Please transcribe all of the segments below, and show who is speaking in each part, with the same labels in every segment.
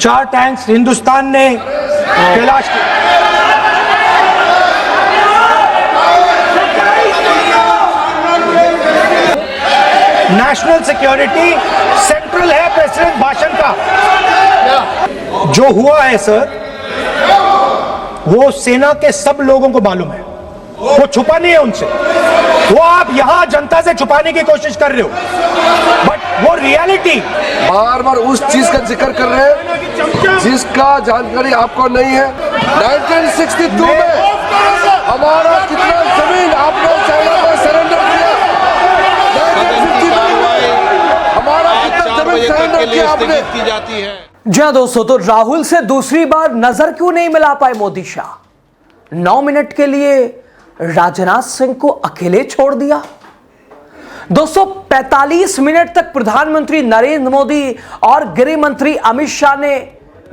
Speaker 1: 4 tanks Hindustan ने Kailash national security central है president भाषण का। जो हुआ है सर, वो सेना के सब लोगों को मालूम है, वो छुपा नहीं है उनसे। वो आप यहां जनता से छुपाने की कोशिश कर रहे हो, बट वो रियलिटी
Speaker 2: बार बार उस चीज का जिक्र कर रहे हैं जिसका जानकारी आपको नहीं है। 1962 में हमारा कितना जमीन आपने चाइना को सरेंडर किया, 1952 में हमारा कितना जमीन सरेंडर किया आपने
Speaker 3: की जाती है।
Speaker 4: जी हाँ दोस्तों, तो राहुल से दूसरी बार नजर क्यों नहीं मिला पाए मोदी शाह? 9 मिनट के लिए राजनाथ सिंह को अकेले छोड़ दिया। दोस्तों, 45 मिनट तक प्रधानमंत्री नरेंद्र मोदी और गृह मंत्री अमित शाह ने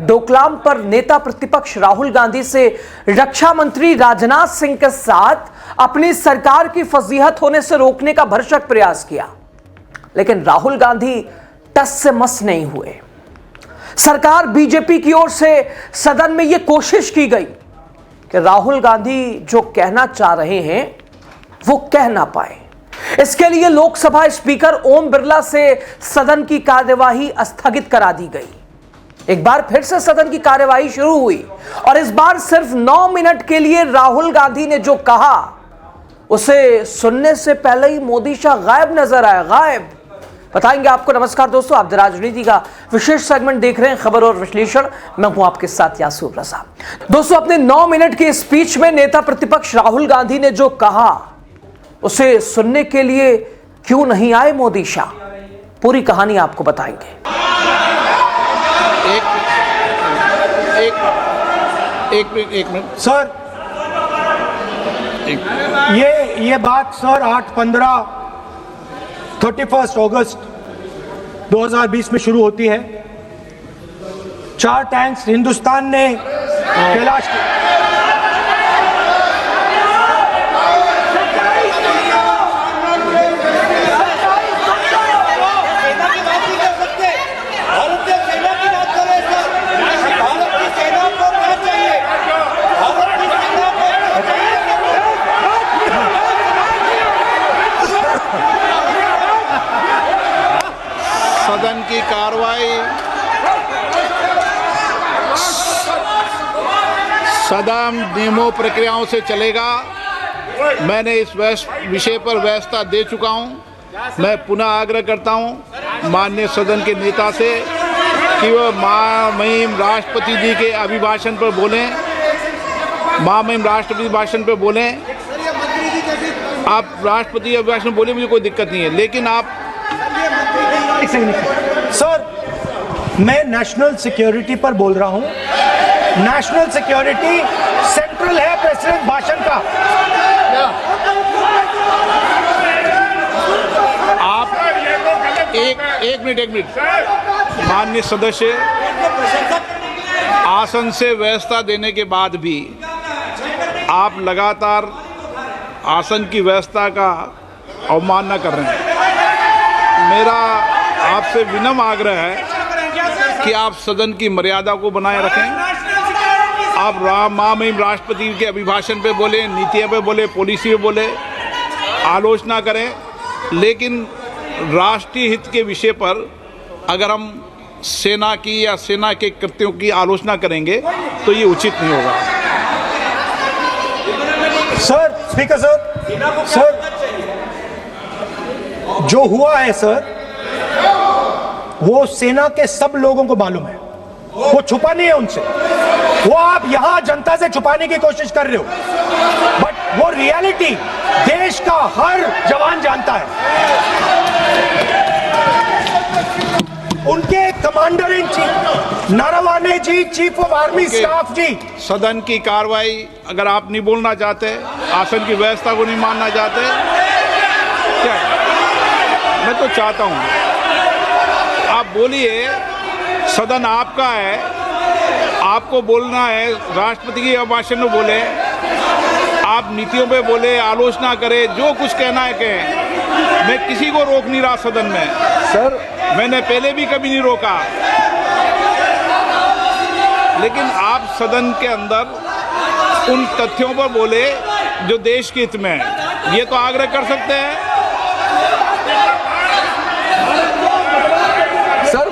Speaker 4: डोकलाम पर नेता प्रतिपक्ष राहुल गांधी से रक्षा मंत्री राजनाथ सिंह के साथ अपनी सरकार की फजीहत होने से रोकने का भरसक प्रयास किया, लेकिन राहुल गांधी टस से मस नहीं हुए। सरकार बीजेपी की ओर से सदन में यह कोशिश की गई कि राहुल गांधी जो कहना चाह रहे हैं वो कह ना पाए। इसके लिए लोकसभा स्पीकर ओम बिरला से सदन की कार्यवाही स्थगित करा दी गई। एक बार फिर से सदन की कार्यवाही शुरू हुई और इस बार सिर्फ 9 मिनट के लिए राहुल गांधी ने जो कहा उसे सुनने से पहले ही मोदी शाह गायब नजर आए। गायब बताएंगे आपको। नमस्कार दोस्तों, आप राजनीति का विशेष सेगमेंट देख रहे हैं, खबर और विश्लेषण। मैं हूं आपके साथ यासूर रजा। दोस्तों, अपने 9 मिनट के स्पीच में नेता प्रतिपक्ष राहुल गांधी ने जो कहा उसे सुनने के लिए क्यों नहीं आए मोदी शाह? पूरी कहानी आपको बताएंगे।
Speaker 3: एक मिनट
Speaker 1: सर, ये बात सर 31 अगस्त 2020 में शुरू होती है। 4 टैंक्स हिंदुस्तान ने कैलाश
Speaker 3: सदन की कार्रवाई सदन नियमों प्रक्रियाओं से चलेगा। मैंने इस विषय पर व्यवस्था दे चुका हूं। मैं पुनः आग्रह करता हूं माननीय सदन के नेता से कि वह महामहिम राष्ट्रपति जी के अभिभाषण पर बोलें। महामहिम राष्ट्रपति भाषण पर बोलें। आप राष्ट्रपति अभिभाषण बोले, मुझे कोई दिक्कत नहीं है, लेकिन आप
Speaker 1: सर, मैं नेशनल सिक्योरिटी पर बोल रहा हूं। नेशनल सिक्योरिटी सेंट्रल है प्रेसिडेंट भाषण का।
Speaker 3: आप एक मिनट माननीय सदस्य, आसन से व्यवस्था देने के बाद भी आप लगातार आसन की व्यवस्था का अवमानना कर रहे हैं। मेरा आपसे विनम्र आग्रह है कि आप सदन की मर्यादा को बनाए रखें। आप महामहिम राष्ट्रपति के अभिभाषण पे बोले, नीतियों पे बोले, पॉलिसी पे बोले, आलोचना करें, लेकिन राष्ट्रीय हित के विषय पर अगर हम सेना की या सेना के कृत्यों की आलोचना करेंगे तो ये उचित नहीं होगा।
Speaker 1: सर, स्पीकर सर, जो हुआ है सर, वो सेना के सब लोगों को मालूम है, वो छुपा नहीं है उनसे। वो आप यहां जनता से छुपाने की कोशिश कर रहे हो, बट वो रियलिटी देश का हर जवान जानता है। उनके commander in chief Naravane ji, chief of army staff ji.
Speaker 3: सदन की कार्रवाई अगर आप नहीं बोलना चाहते, आसन की व्यवस्था को नहीं मानना चाहते, क्या मैं तो चाहता हूं आप बोलिए। सदन आपका है, आपको बोलना है। राष्ट्रपति के अभिभाषण में बोले, आप नीतियों पे बोले, आलोचना करें, जो कुछ कहना है कहें। मैं किसी को रोक नहीं रहा सदन में।
Speaker 2: सर,
Speaker 3: मैंने पहले भी कभी नहीं रोका। लेकिन आप सदन के अंदर उन तथ्यों पर बोले जो देश के हित में है, ये तो आग्रह कर सकते हैं।
Speaker 2: सर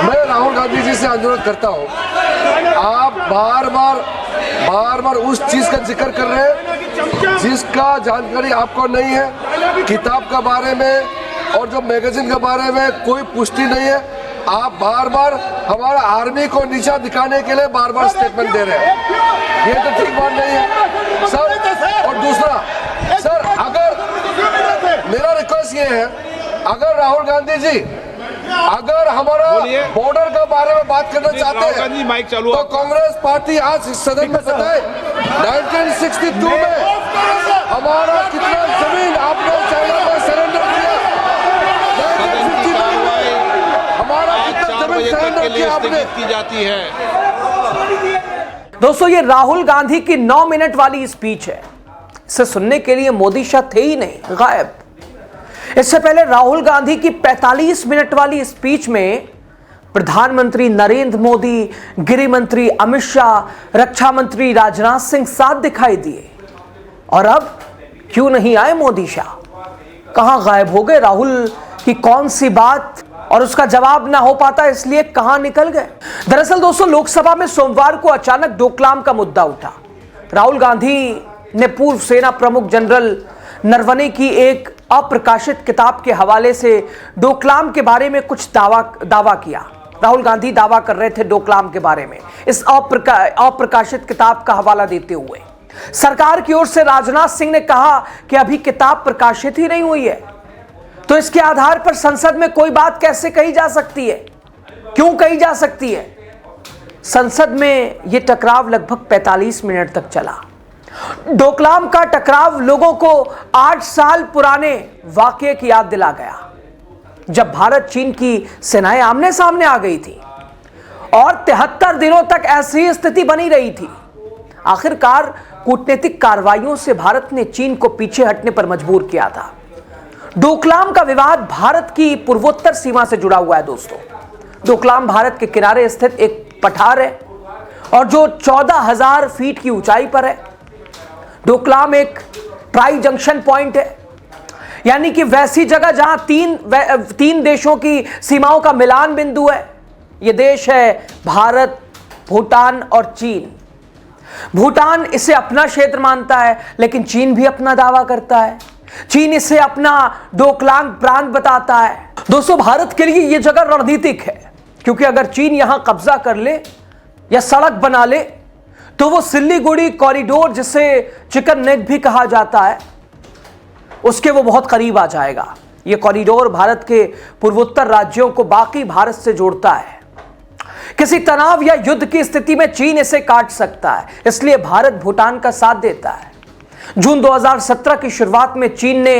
Speaker 2: मैं राहुल गांधी जी से अनुरोध करता हूं, आप बार बार उस चीज का जिक्र कर रहे हैं जिसका जानकारी आपको नहीं है। किताब के बारे में और जो मैगजीन के बारे में कोई पुष्टि नहीं है। आप बार बार हमारा आर्मी को नीचा दिखाने के लिए बार बार स्टेटमेंट दे रहे हैं, ये तो ठीक बात नहीं है सर। और दूसरा सर, अगर मेरा रिक्वेस्ट ये है, अगर राहुल गांधी जी अगर हमारा बॉर्डर के बारे में बात करना चाहते हैं
Speaker 3: माइक चालू
Speaker 2: तो कांग्रेस पार्टी आज सदन में बताए 1962 में हमारा कितना जमीन आपने चाइना को सरेंडर किया। 1952 में हमारा कितना जमीन सरेंडर किया आपने
Speaker 3: की जाती है।
Speaker 4: दोस्तों, ये राहुल गांधी की 9 मिनट वाली स्पीच है। इसे सुनने के लिए मोदी शाह थे ही नहीं, गायब। इससे पहले राहुल गांधी की 45 मिनट वाली स्पीच में प्रधानमंत्री नरेंद्र मोदी, गृह मंत्री अमित शाह, रक्षा मंत्री राजनाथ सिंह साथ दिखाई दिए। और अब क्यों नहीं आए मोदी शाह? कहां गायब हो गए? राहुल की कौन सी बात और उसका जवाब ना हो पाता, इसलिए कहां निकल गए? दरअसल दोस्तों, लोकसभा में सोमवार को अचानक डोकलाम का मुद्दा उठा। राहुल गांधी ने पूर्व सेना प्रमुख जनरल नरवणे की एक अप्रकाशित किताब के हवाले से डोकलाम के बारे में कुछ दावा किया। राहुल गांधी दावा कर रहे थे डोकलाम के बारे में इस अप्रकाशित किताब का हवाला देते हुए। सरकार की ओर से राजनाथ सिंह ने कहा कि अभी किताब प्रकाशित ही नहीं हुई है, तो इसके आधार पर संसद में कोई बात कैसे कही जा सकती है? क्यों कही जा सकती है? संसद में यह टकराव लगभग 45 मिनट तक चला। डोकलाम का टकराव लोगों को 8 साल पुराने वाकये की याद दिला गया, जब भारत चीन की सेनाएं आमने सामने आ गई थी और 73 दिनों तक ऐसी स्थिति बनी रही थी। आखिरकार कूटनीतिक कार्रवाइयों से भारत ने चीन को पीछे हटने पर मजबूर किया था। डोकलाम का विवाद भारत की पूर्वोत्तर सीमा से जुड़ा हुआ है दोस्तों। डोकलाम भारत के किनारे स्थित एक पठार है और जो 14,000 फीट की ऊंचाई पर है। डोकलाम एक ट्राई जंक्शन पॉइंट है, यानी कि वैसी जगह जहां तीन देशों की सीमाओं का मिलान बिंदु है। यह देश है भारत, भूटान और चीन। भूटान इसे अपना क्षेत्र मानता है, लेकिन चीन भी अपना दावा करता है। चीन इसे अपना डोकलाम प्रांत बताता है। दोस्तों, भारत के लिए यह जगह रणनीतिक है, क्योंकि अगर चीन यहां कब्जा कर ले या सड़क बना ले तो वो सिल्लीगुड़ी कॉरिडोर, जिसे चिकन नेक भी कहा जाता है, उसके वो बहुत करीब आ जाएगा। ये कॉरिडोर भारत के पूर्वोत्तर राज्यों को बाकी भारत से जोड़ता है। किसी तनाव या युद्ध की स्थिति में चीन इसे काट सकता है, इसलिए भारत भूटान का साथ देता है। जून 2017 की शुरुआत में चीन ने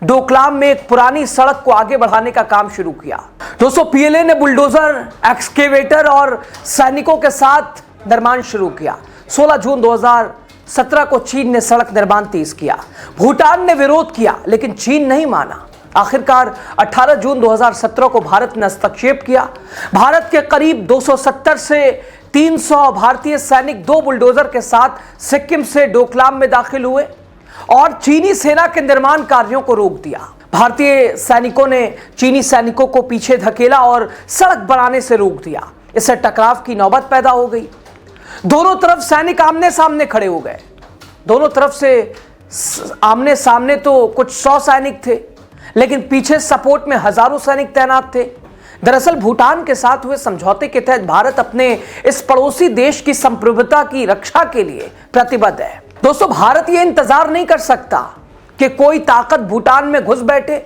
Speaker 4: डोकलाम में एक पुरानी सड़क को आगे बढ़ाने का काम शुरू किया। दोस्तों, पीएलए ने बुलडोजर, एक्सकेवेटर और सैनिकों के साथ निर्माण शुरू किया। 16 जून 2017 को चीन ने सड़क निर्माण तेज किया। भूटान ने विरोध किया, लेकिन चीन नहीं माना। आखिरकार 18 जून 2017 को भारत ने हस्तक्षेप किया। भारत के करीब 270 से 300 भारतीय सैनिक 2 बुलडोजर के साथ सिक्किम से डोकलाम में दाखिल हुए और चीनी सेना के निर्माण कार्यों को रोक दिया। भारतीय सैनिकों ने चीनी सैनिकों को पीछे धकेला और सड़क बनाने से रोक दिया। इससे टकराव की नौबत पैदा हो गई। दोनों तरफ सैनिक आमने सामने खड़े हो गए। दोनों तरफ से आमने सामने तो कुछ 100 सैनिक थे, लेकिन पीछे सपोर्ट में हजारों सैनिक तैनात थे। दरअसल भूटान के साथ हुए समझौते के तहत भारत अपने इस पड़ोसी देश की संप्रभुता की रक्षा के लिए प्रतिबद्ध है। दोस्तों, भारत यह इंतजार नहीं कर सकता कि कोई ताकत भूटान में घुस बैठे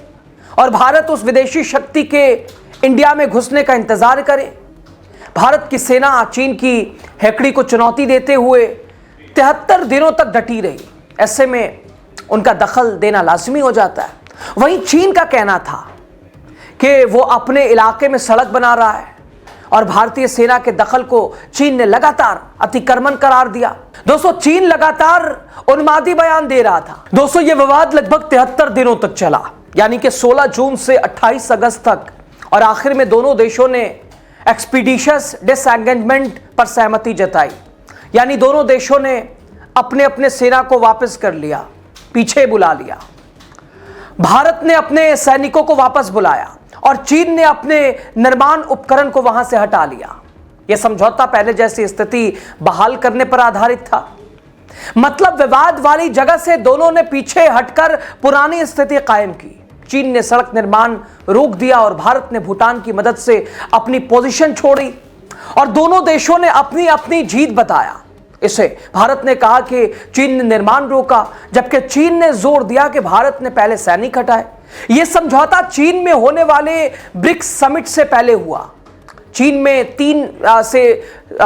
Speaker 4: और भारत उस विदेशी शक्ति के इंडिया में घुसने का इंतजार करे। भारत की सेना चीन की हेकड़ी को चुनौती देते हुए 73 दिनों तक डटी रही। ऐसे में उनका दखल देना लाजमी हो जाता है। वहीं चीन का कहना था कि वो अपने इलाके में सड़क बना रहा है और भारतीय सेना के दखल को चीन ने लगातार अतिक्रमण करार दिया। दोस्तों, चीन लगातार उन्मादी बयान दे रहा था। दोस्तों, यह विवाद लगभग 73 दिनों तक चला, यानी कि 16 जून से 28 अगस्त तक, और आखिर में दोनों देशों ने एक्सपीडिशियस डिसएंगेजमेंट पर सहमति जताई, यानी दोनों देशों ने अपने अपने सेना को वापस कर लिया, पीछे बुला लिया। भारत ने अपने सैनिकों को वापस बुलाया और चीन ने अपने निर्माण उपकरण को वहां से हटा लिया। यह समझौता पहले जैसी स्थिति बहाल करने पर आधारित था। मतलब विवाद वाली जगह से दोनों ने पीछे हटकर पुरानी स्थिति कायम की। चीन ने सड़क निर्माण रोक दिया और भारत ने भूटान की मदद से अपनी पोजीशन छोड़ी और दोनों देशों ने अपनी अपनी जीत बताया। इसे भारत ने कहा कि चीन ने निर्माण रोका, जबकि चीन ने जोर दिया कि भारत ने पहले सैनिक हटाए। यह समझौता चीन में होने वाले ब्रिक्स समिट से पहले हुआ। चीन में 3 से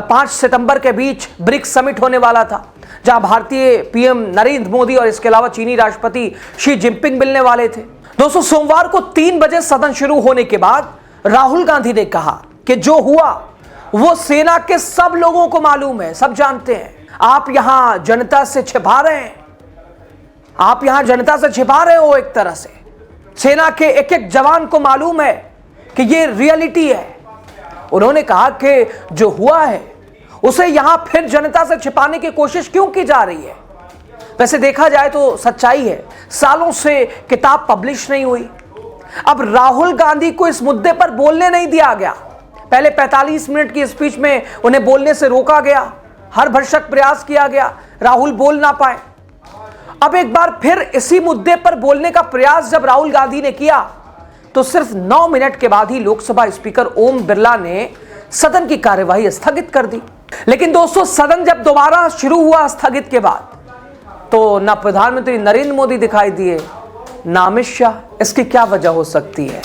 Speaker 4: 5 सितंबर के बीच ब्रिक्स समिट होने वाला था, जहां भारतीय पीएम नरेंद्र मोदी और इसके अलावा चीनी राष्ट्रपति शी जिनपिंग मिलने वाले थे। दोस्तों, सोमवार को 3 बजे सदन शुरू होने के बाद राहुल गांधी ने कहा कि जो हुआ वो सेना के सब लोगों को मालूम है, सब जानते हैं। आप यहां जनता से छिपा रहे हैं, आप यहां जनता से छिपा रहे हो। एक तरह से सेना के एक एक जवान को मालूम है कि ये रियलिटी है। उन्होंने कहा कि जो हुआ है उसे यहां फिर जनता से छिपाने की कोशिश क्यों की जा रही है। वैसे देखा जाए तो सच्चाई है, सालों से किताब पब्लिश नहीं हुई। अब राहुल गांधी को इस मुद्दे पर बोलने नहीं दिया गया। पहले 45 मिनट की स्पीच में उन्हें बोलने से रोका गया, हर भरसक प्रयास किया गया, राहुल बोल ना पाए। अब एक बार फिर इसी मुद्दे पर बोलने का प्रयास जब राहुल गांधी ने किया तो सिर्फ 9 मिनट के बाद ही लोकसभा स्पीकर ओम बिरला ने सदन की कार्यवाही स्थगित कर दी। लेकिन दोस्तों, सदन जब दोबारा शुरू हुआ स्थगित के बाद, तो ना प्रधानमंत्री नरेंद्र मोदी दिखाई दिए, ना अमित शाह। इसकी क्या वजह हो सकती है?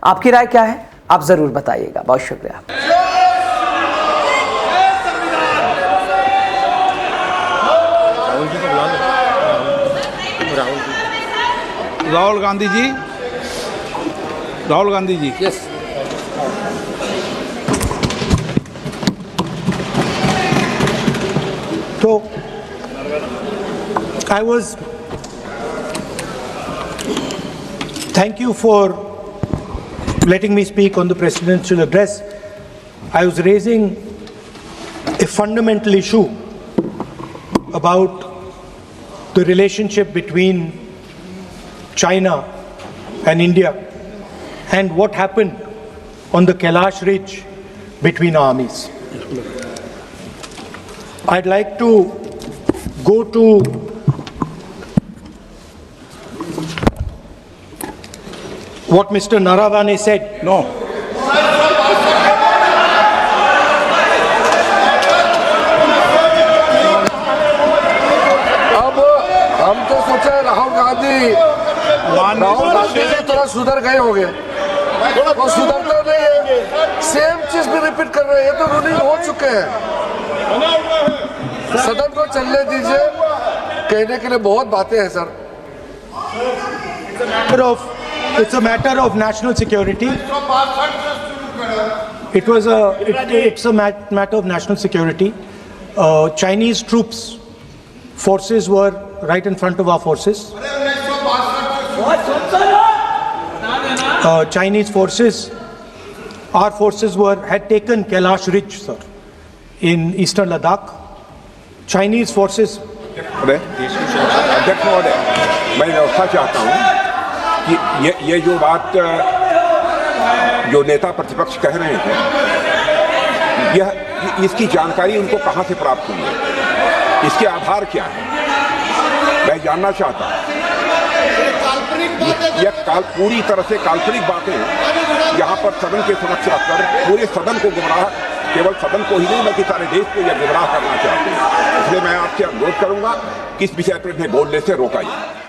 Speaker 4: आपकी राय क्या है? आप जरूर बताइएगा। बहुत शुक्रिया।
Speaker 3: राहुल गांधी जी, राहुल गांधी जी।
Speaker 2: यस।
Speaker 1: तो I was, thank you for letting me speak on the presidential address. I was raising a fundamental issue about the relationship between China and India and what happened on the Kailash Ridge between armies. I'd like to go to what Mr. Naravane said.
Speaker 3: No.
Speaker 2: अब हम तो सोचे राहुल गांधी जी थोड़ा सुधर गए होंगे, वो सुधरता नहीं है, सेम चीज भी रिपीट कर रहे हैं। तो रूलिंग हो चुके हैं, सदन को चलने दीजिए। कहने के लिए बहुत बातें हैं sir.
Speaker 1: It's a matter of national security. It's a matter of national security. Chinese troops, forces were right in front of our forces. Chinese forces, our forces had taken Kailash Ridge, sir, in eastern Ladakh. Chinese forces.
Speaker 5: अध्यक्ष महोदय, मैं व्यवस्था चाहता हूँ कि ये जो बात जो नेता प्रतिपक्ष कह रहे हैं, यह इसकी जानकारी उनको कहाँ से प्राप्त हुई है, इसके आधार क्या है, मैं जानना चाहता हूँ। यह पूरी तरह से काल्पनिक बातें यहाँ पर सदन के समक्ष रखकर पूरे सदन को गुमराह, केवल सदन को ही नहीं बल्कि सारे देश को यह गुमराह करना चाहते हैं। इसलिए मैं आपसे अनुरोध करूंगा कि इस विषय पर बोलने से रोका जाए।